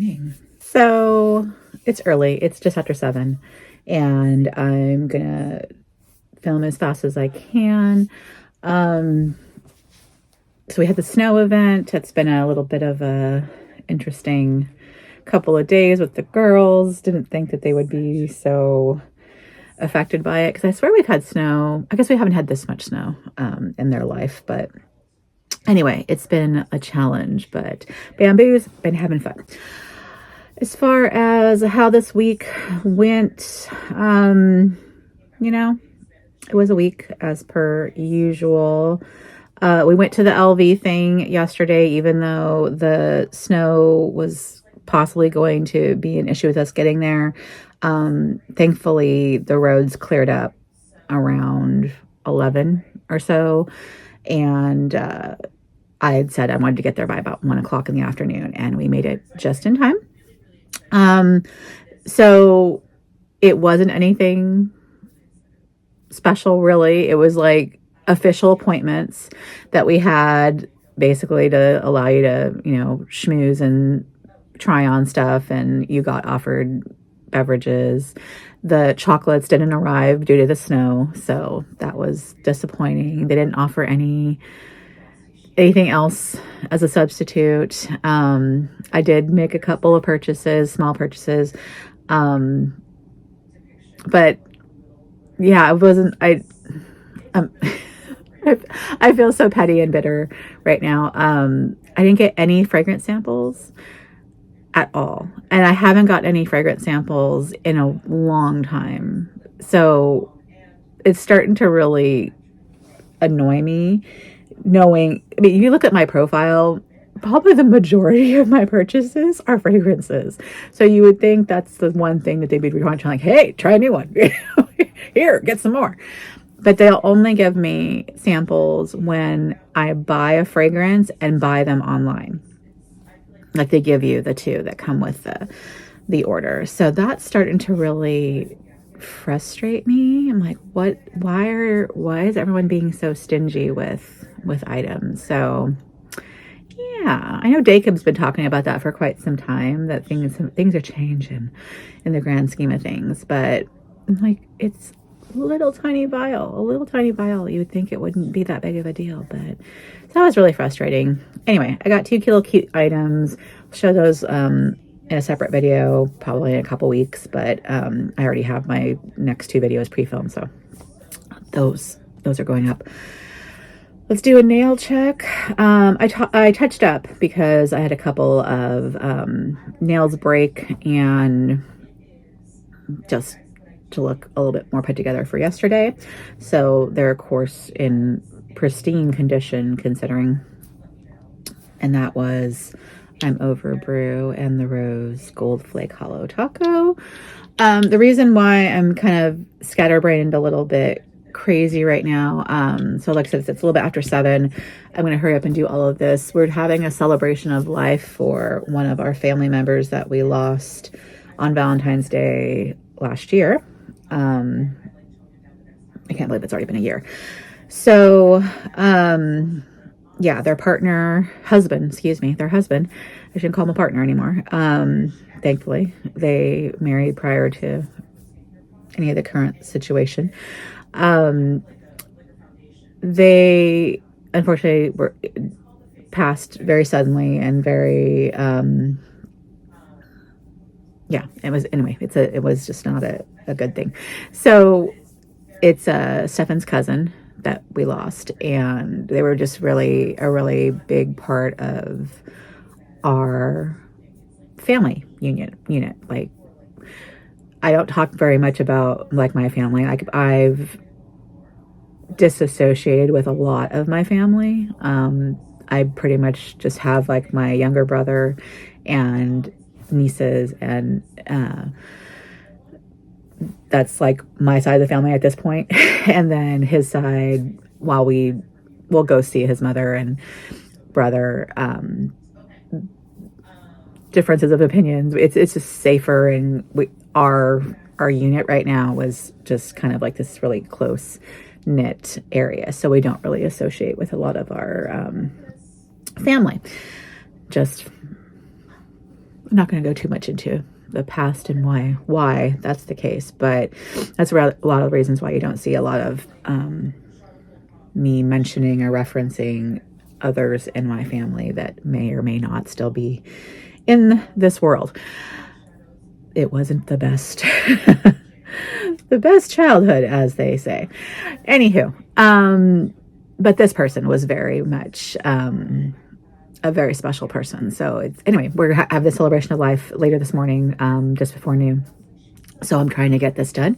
morning. So it's early. It's just after 7, and I'm gonna film as fast as I can. So we had the snow event. It's been a little bit of a interesting couple of days with the girls. Didn't think that they would be so affected by it, because I swear we've had snow. I guess we haven't had this much snow in their life, but anyway, it's been a challenge, but Bamboo's been having fun. As far as how this week went, it was a week as per usual. We went to the LV thing yesterday, even though the snow was possibly going to be an issue with us getting there. Thankfully, the roads cleared up around 11 or so, and I had said I wanted to get there by about 1 o'clock in the afternoon, and we made it just in time. So it wasn't anything special, really. It was like official appointments that we had, basically to allow you to, schmooze and try on stuff, and you got offered beverages. The chocolates didn't arrive due to the snow, so that was disappointing. They didn't offer anything else as a substitute. I did make a couple of purchases, small purchases. But yeah, I feel so petty and bitter right now. I didn't get any fragrance samples at all. And I haven't got any fragrance samples in a long time. So it's starting to really annoy me, knowing, you look at my profile, probably the majority of my purchases are fragrances. So you would think that's the one thing that they'd be trying, like, hey, try a new one. Here, get some more. But they'll only give me samples when I buy a fragrance and buy them online. Like, they give you the 2 that come with the order. So that's starting to really frustrate me. I'm like, why is everyone being so stingy with items? So yeah, I know Jacob's been talking about that for quite some time, that things are changing in the grand scheme of things. But I'm like, it's a little tiny vial. You would think it wouldn't be that big of a deal, but that was really frustrating. Anyway, I got 2 kilo cute items. I'll show those in a separate video, probably in a couple weeks, but I already have my next 2 videos pre-filmed, so those are going up. Let's do a nail check. I touched up because I had a couple of nails break, and just to look a little bit more put together for yesterday. So they're, of course, in pristine condition considering. And that was I'm Over Brew and the Rose Gold Flake Holo Taco. The reason why I'm kind of scatterbrained, a little bit crazy right now. So like I said, it's a little bit after 7. I'm going to hurry up and do all of this. We're having a celebration of life for one of our family members that we lost on Valentine's Day last year. I can't believe it's already been a year. So, yeah, their husband, I shouldn't call him a partner anymore. Thankfully, they married prior to any of the current situation. They unfortunately were passed very suddenly and very, yeah, it was just not a good thing. So it's Stefan's cousin that we lost, and they were just a really big part of our family unit. Like, I don't talk very much about like my family. Like, I've disassociated with a lot of my family. I pretty much just have like my younger brother and nieces, and that's like my side of the family at this point. And then his side, while we'll go see his mother and brother, differences of opinions, it's just safer. And our unit right now was just kind of like this really close knit area, so we don't really associate with a lot of our family. Just I'm not going to go too much into the past and why that's the case, but that's a lot of reasons why you don't see a lot of me mentioning or referencing others in my family that may or may not still be in this world. It wasn't the best the best childhood, as they say. Anywho, but this person was very much a very special person. So it's, anyway, we're have the celebration of life later this morning, just before noon. So I'm trying to get this done.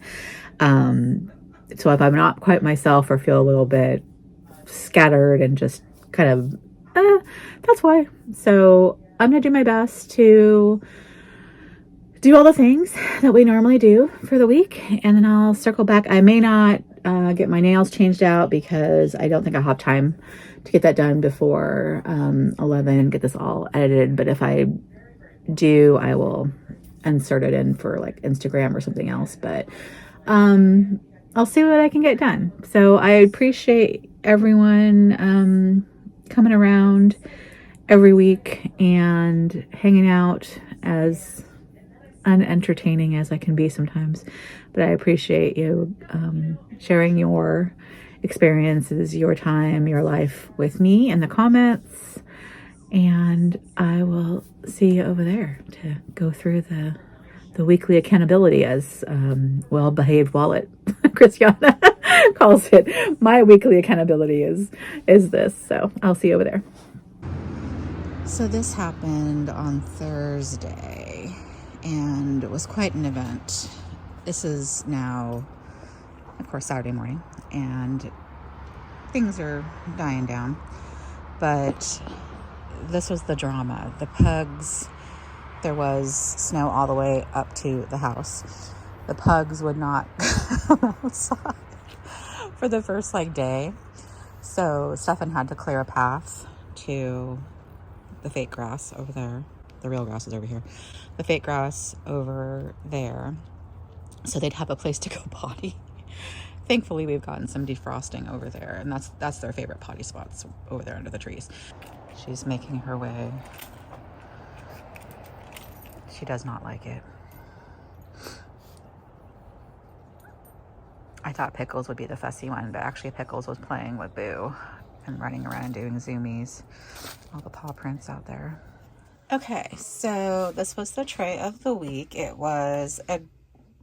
So if I'm not quite myself or feel a little bit scattered and just kind of, that's why. So I'm going to do my best to do all the things that we normally do for the week. And then I'll circle back. I may not get my nails changed out because I don't think I'll have time to get that done before 11 and get this all edited. But if I do, I will insert it in for like Instagram or something else. But I'll see what I can get done. So I appreciate everyone coming around every week and hanging out, as unentertaining as I can be sometimes. But I appreciate you sharing your experiences, your time, your life with me in the comments. And I will see you over there to go through the weekly accountability, as well-behaved wallet Christiana calls it. My weekly accountability is this. So I'll see you over there. So this happened on Thursday, and it was quite an event. This is now, of course, Saturday morning, and things are dying down. But this was the drama. The pugs, there was snow all the way up to the house. The pugs would not come outside for the first day. So Stefan had to clear a path to the fake grass over there. The real grass is over here. The fake grass over there. So they'd have a place to go potty. Thankfully, we've gotten some defrosting over there, and that's their favorite potty spots, over there under the trees. She's making her way. She does not like it. I thought Pickles would be the fussy one, but actually Pickles was playing with Boo and running around doing zoomies. All the paw prints out there. Okay, so this was the tray of the week. It was a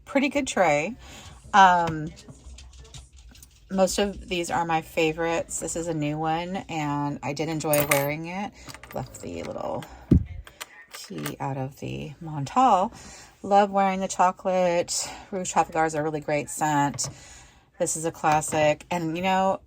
pretty good tray. Most of these are my favorites. This is a new one, and I did enjoy wearing it. Left the little key out of the Montal. Love wearing the chocolate. Rouge Trafalgar is a really great scent. This is a classic. And,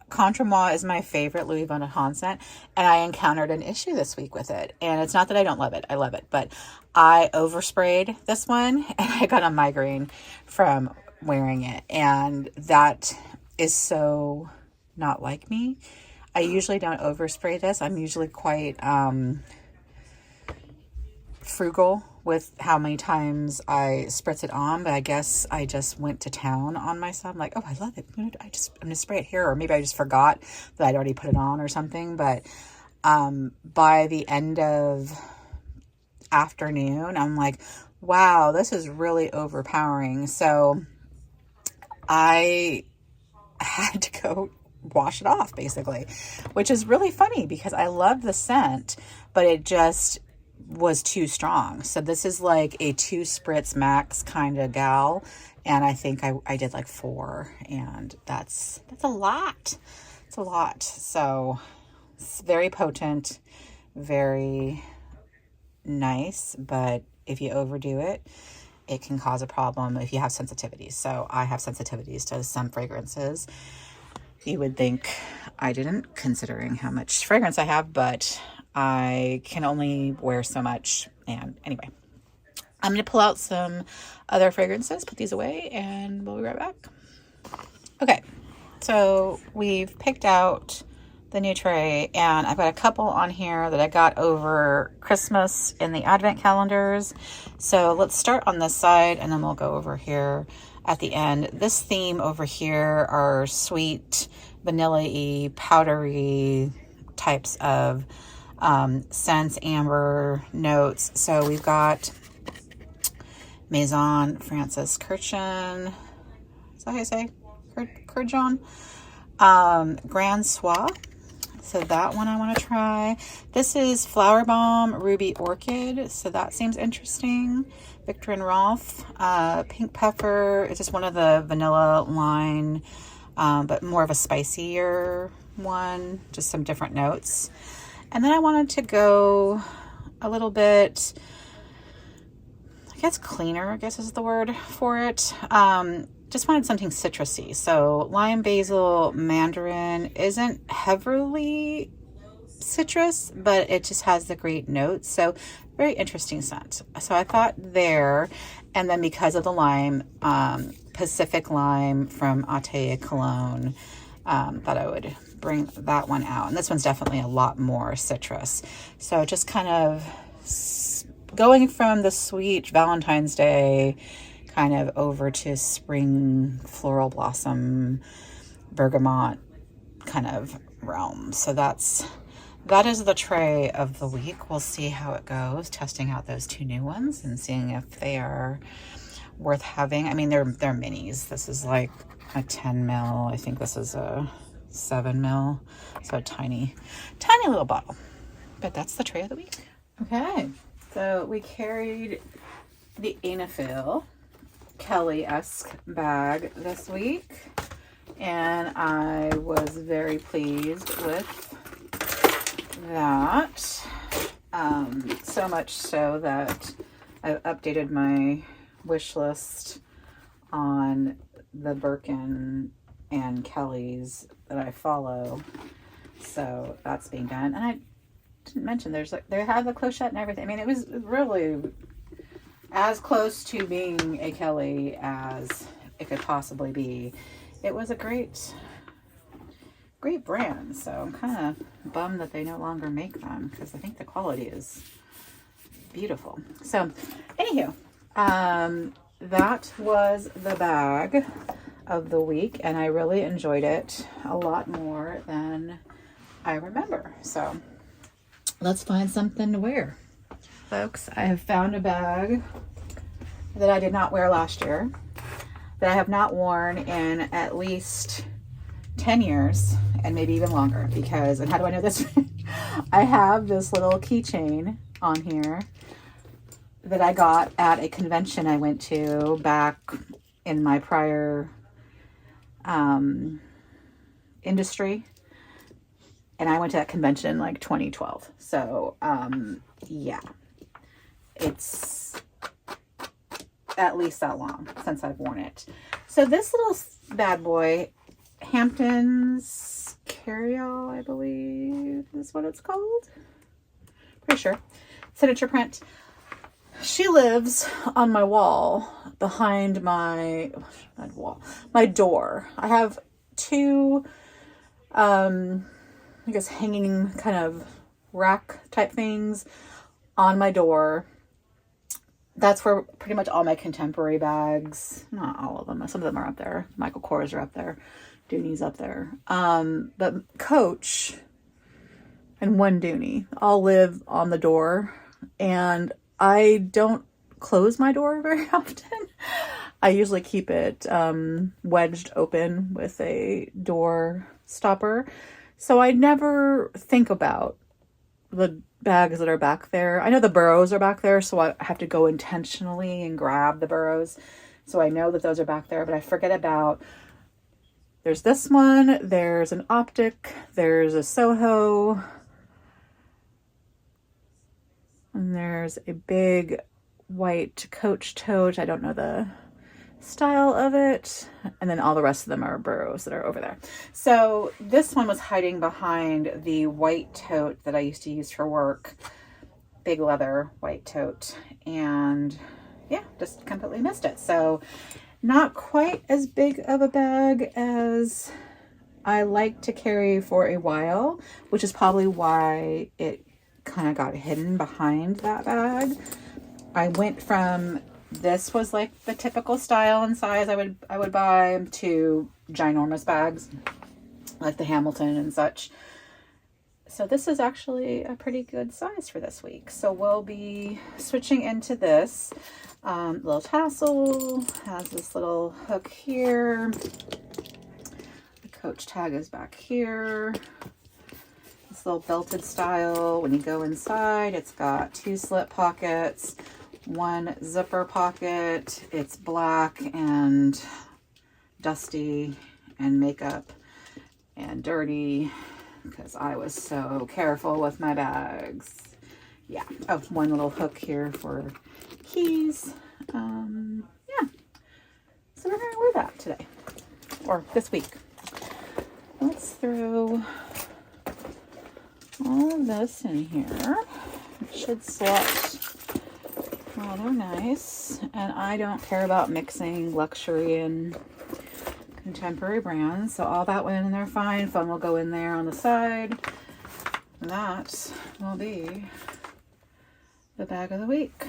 Contre Moi is my favorite Louis Vuitton scent, and I encountered an issue this week with it. And it's not that I don't love it. I love it. But I oversprayed this one, and I got a migraine from wearing it. And that is so not like me. I usually don't overspray this. I'm usually quite frugal with how many times I spritz it on, but I guess I just went to town on myself. I'm like, oh, I love it. I'm gonna spray it here, or maybe I just forgot that I'd already put it on or something. But by the end of afternoon, I'm like, wow, this is really overpowering. So I had to go wash it off, basically, which is really funny because I love the scent, but it just was too strong. So this is like a 2 spritz max kind of gal, and I think I did like 4, and that's a lot. It's a lot. So it's very potent, very nice, but if you overdo it, it can cause a problem if you have sensitivities. So I have sensitivities to some fragrances. You would think I didn't, considering how much fragrance I have, but I can only wear so much. And anyway, I'm going to pull out some other fragrances, put these away, and we'll be right back. Okay, so we've picked out the new tray, and I've got a couple on here that I got over Christmas in the advent calendars. So let's start on this side, and then we'll go over here at the end. This theme over here are sweet, vanilla-y, powdery types of scents, amber notes. So we've got Maison Francis Kurkdjian. Is that how you say? Kurkdjian. Grand Soir. So that one I want to try. This is Flowerbomb Ruby Orchid. So that seems interesting. Viktor&rolf. Pink Pepper. It's just one of the vanilla line, but more of a spicier one. Just some different notes. And then I wanted to go a little bit, I guess cleaner, I guess is the word for it. Just wanted something citrusy. So lime, basil, mandarin isn't heavily citrus, but it just has the great notes. So very interesting scent. So I thought there, and then because of the lime, Pacific lime from Atelier Cologne, thought I would bring that one out. And this one's definitely a lot more citrus. So just kind of going from the sweet Valentine's Day kind of over to spring floral blossom bergamot kind of realm. So that is the tray of the week. We'll see how it goes, testing out those two new ones and seeing if they are worth having. I mean, they're minis. This is like a 10 ml. I think this is a 7 ml. So tiny little bottle. But that's the tray of the week. Okay, so we carried the Anafil Kelly-esque bag this week, and I was very pleased with that. So much so that I've updated my wish list on the Birkin and Kelly's that I follow. So that's being done. And I didn't mention they have the clochette and everything. I mean, it was really as close to being a Kelly as it could possibly be. It was a great brand. So I'm kind of bummed that they no longer make them, because I think the quality is beautiful. So anywho, that was the bag of the week, and I really enjoyed it a lot more than I remember. So let's find something to wear. Folks, I have found a bag that I did not wear last year, that I have not worn in at least 10 years and maybe even longer, because, and how do I know this? I have this little keychain on here that I got at a convention I went to back in my prior industry. And I went to that convention in like 2012. So, yeah, it's at least that long since I've worn it. So this little bad boy, Hamptons Carryall, I believe is what it's called. Pretty sure. Signature print. She lives on my wall behind my door. I have two, I guess, hanging kind of rack type things on my door. That's where pretty much all my contemporary bags, not all of them, some of them are up there. Michael Kors are up there. Dooney's up there. But Coach and one Dooney all live on the door, and I don't close my door very often. I usually keep it wedged open with a door stopper. So I never think about the bags that are back there. I know the burrows are back there, so I have to go intentionally and grab the burrows. So I know that those are back there, but I forget about, there's this one, there's an Optic, there's a Soho, and there's a big white Coach tote. I don't know the style of it. And then all the rest of them are burrows that are over there. So this one was hiding behind the white tote that I used to use for work. Big leather white tote. And yeah, just completely missed it. So not quite as big of a bag as I like to carry for a while, which is probably why it kind of got hidden behind that bag. I went from, this was like the typical style and size I would buy, to ginormous bags like the Hamilton and such. So this is actually a pretty good size for this week. So we'll be switching into this. Little tassel, has this little hook here. The coach tag is back here. This little belted style. When you go inside, it's got 2 slip pockets, 1 zipper pocket. It's black and dusty and makeup and dirty because I was so careful with my bags. Yeah. Oh, 1 little hook here for keys. Yeah. So we're gonna wear that today or this week. Let's throw all of this in here. It should slot rather nice. And I don't care about mixing luxury and contemporary brands, so all that went in there fine. Phone will go in there on the side. And that will be the bag of the week.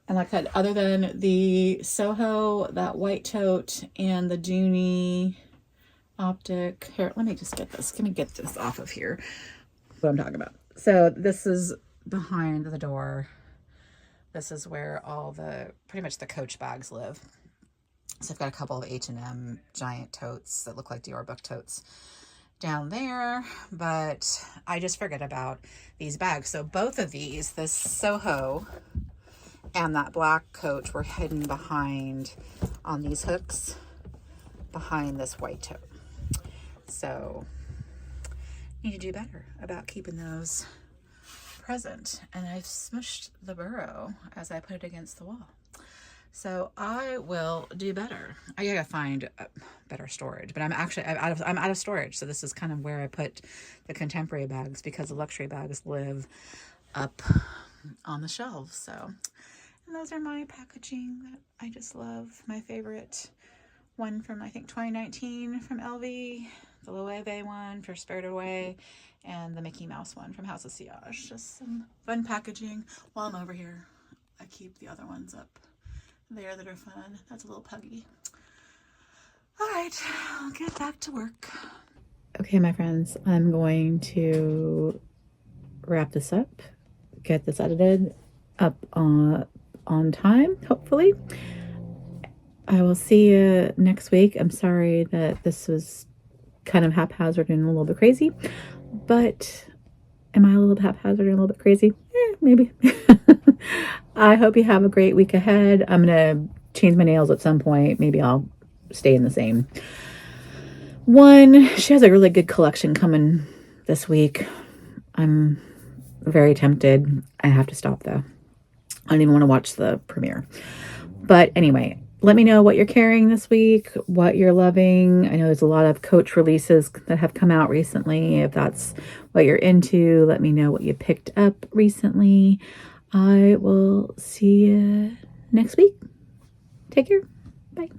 And like I said, other than the Soho, that white tote, and the Dooney optic. Here, let me just get this. Let me get this off of here. What I'm talking about. So this is behind the door. This is where all the, pretty much the Coach bags live. So I've got a couple of H&M giant totes that look like Dior book totes down there, but I just forget about these bags. So both of these, this Soho and that black Coach, were hidden behind on these hooks behind this white tote. So need to do better about keeping those present. And I've smushed the burrow as I put it against the wall. So I will do better. I gotta find better storage, but I'm out of storage. So this is kind of where I put the contemporary bags because the luxury bags live up on the shelves. So, and those are my packaging that I just love. My favorite one from, I think, 2019 from LV, the Loewe one for Spirited Away, and the Mickey Mouse one from House of Sillage. Just some fun packaging. While I'm over here, I keep the other ones up there that are fun. That's a little puggy. All right, I'll get back to work. Okay, my friends, I'm going to wrap this up, get this edited up on time, hopefully. I will see you next week. I'm sorry that this was kind of haphazard and a little bit crazy, but am I a little haphazard and a little bit crazy? Maybe. I hope you have a great week ahead. I'm going to change my nails at some point. Maybe I'll stay in the same one. She has a really good collection coming this week. I'm very tempted. I have to stop though. I don't even want to watch the premiere. But anyway, let me know what you're carrying this week, what you're loving. I know there's a lot of Coach releases that have come out recently. If that's what you're into, let me know what you picked up recently. I will see you next week. Take care. Bye.